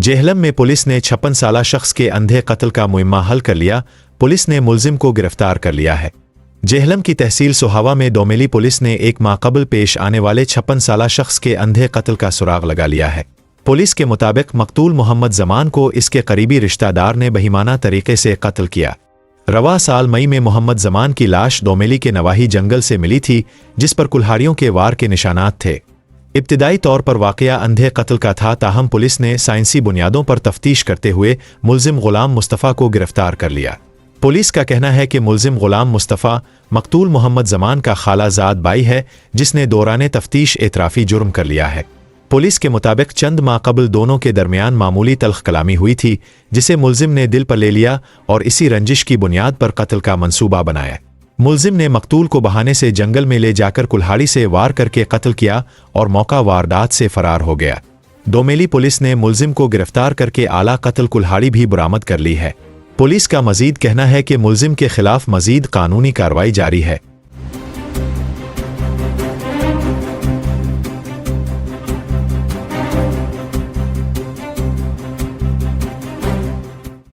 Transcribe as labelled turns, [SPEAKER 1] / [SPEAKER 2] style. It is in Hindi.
[SPEAKER 1] जेहलम में पुलिस ने 56 साला शख्स के अंधे कत्ल का मुइम्मा हल कर लिया। पुलिस ने मुलजिम को गिरफ्तार कर लिया है। जेहलम की तहसील सोहावा में डोमेली पुलिस ने एक माह कबल पेश आने वाले 56 साला शख्स के अंधे कत्ल का सुराग लगा लिया है। पुलिस के मुताबिक मकतूल मोहम्मद जमान को इसके करीबी रिश्तेदार ने बहिमाना तरीके से कत्ल किया। रवा साल मई में मोहम्मद जमान की लाश डोमेली के नवाही जंगल से मिली थी, जिस पर कुल्हाड़ियों के वार के निशानात थे। इब्तिदाई तौर पर वाकया अंधे कत्ल का था, ताहम पुलिस ने साइंसी बुनियादों पर तफ्तीश करते हुए मुलजिम गुलाम मुस्तफ़ा को गिरफ्तार कर लिया। पुलिस का कहना है कि मुलजिम गुलाम मुस्तफ़ा मकतूल मोहम्मद जमान का खालाजाद भाई है, जिसने दौरान तफ्तीश एतराफ़ी जुर्म कर लिया है। पुलिस के मुताबिक चंद माह कबल दोनों के दरमियान मामूली तल्ख कलामी हुई थी, जिसे मुलजिम ने दिल पर ले लिया और इसी रंजिश की बुनियाद पर कत्ल का मंसूबा बनाया। मुलजिम ने मकतूल को बहाने से जंगल में ले जाकर कुल्हाड़ी से वार करके कत्ल किया और मौका वारदात से फरार हो गया। डोमेली पुलिस ने मुलजिम को गिरफ्तार करके आला कत्ल कुल्हाड़ी भी बरामद कर ली है। पुलिस का मजीद कहना है कि मुलजिम के खिलाफ मजीद कानूनी कार्रवाई जारी है।